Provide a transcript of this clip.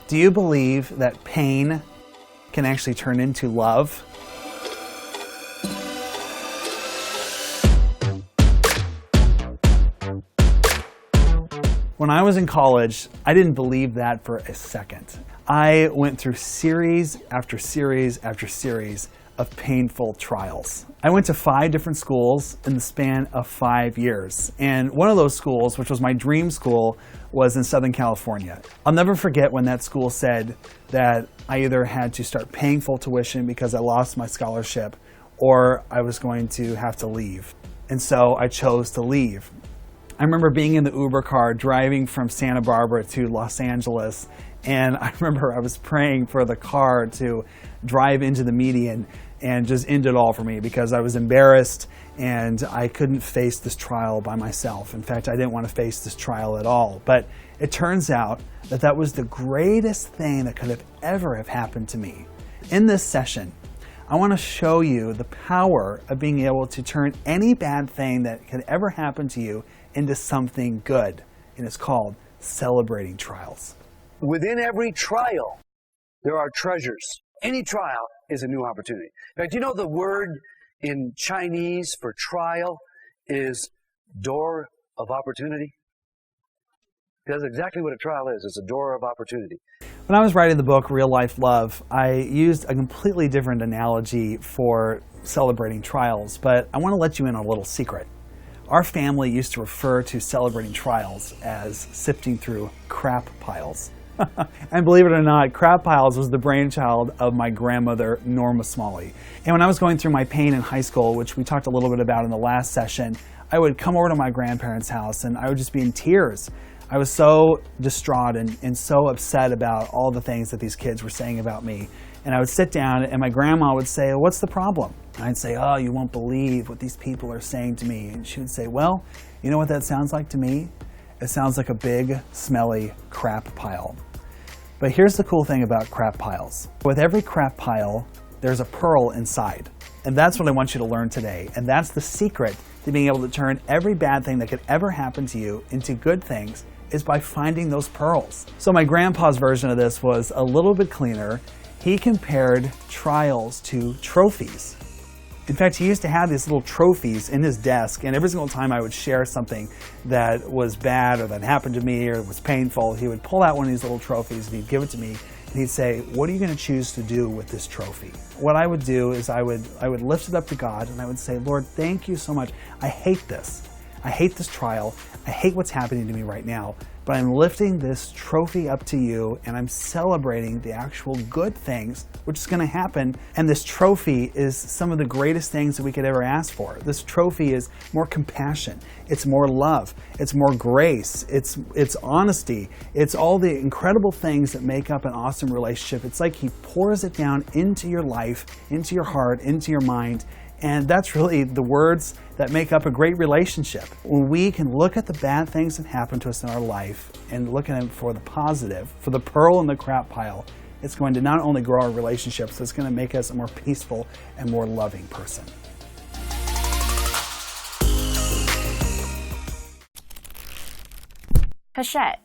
Do you believe that pain can actually turn into love? When I was in college, I didn't believe that for a second. I went through series after series after series of painful trials. I went to 5 different schools in the span of 5 years. And one of those schools, which was my dream school, was in Southern California. I'll never forget when that school said that I either had to start paying full tuition because I lost my scholarship, or I was going to have to leave. And so I chose to leave. I remember being in the Uber car driving from Santa Barbara to Los Angeles, and I remember I was praying for the car to drive into the median and just end it all for me, because I was embarrassed and I couldn't face this trial by myself. In fact, I didn't want to face this trial at all. But it turns out that that was the greatest thing that could have ever have happened to me. In this session, I want to show you the power of being able to turn any bad thing that could ever happen to you into something good. And it's called celebrating trials. Within every trial, there are treasures. Any trial is a new opportunity. In fact, you know the word in Chinese for trial is door of opportunity? That's exactly what a trial is. It's a door of opportunity. When I was writing the book, Real Life Love, I used a completely different analogy for celebrating trials, but I want to let you in on a little secret. Our family used to refer to celebrating trials as sifting through crap piles. And believe it or not, crap piles was the brainchild of my grandmother, Norma Smalley. And when I was going through my pain in high school, which we talked a little bit about in the last session, I would come over to my grandparents' house and I would just be in tears. I was so distraught and so upset about all the things that these kids were saying about me. And I would sit down and my grandma would say, "What's the problem?" And I'd say, "Oh, you won't believe what these people are saying to me." And she would say, "Well, you know what that sounds like to me? It sounds like a big, smelly crap pile." But here's the cool thing about crap piles. With every crap pile, there's a pearl inside. And that's what I want you to learn today. And that's the secret to being able to turn every bad thing that could ever happen to you into good things, is by finding those pearls. So my grandpa's version of this was a little bit cleaner. He compared trials to trophies. In fact, he used to have these little trophies in his desk, and every single time I would share something that was bad or that happened to me or was painful, he would pull out one of these little trophies and he'd give it to me, and he'd say, "What are you going to choose to do with this trophy?" What I would do is I would lift it up to God and I would say, "Lord, thank you so much. I hate this. I hate this trial. I hate what's happening to me right now. But I'm lifting this trophy up to you and I'm celebrating the actual good things which is going to happen. And this trophy is some of the greatest things that we could ever ask for. This trophy is more compassion. It's more love. It's more grace. It's honesty. It's all the incredible things that make up an awesome relationship. It's like He pours it down into your life, into your heart, into your mind. And that's really the words that make up a great relationship. When we can look at the bad things that happen to us in our life and look at them for the positive, for the pearl in the crap pile, it's going to not only grow our relationships, it's going to make us a more peaceful and more loving person. Hachette,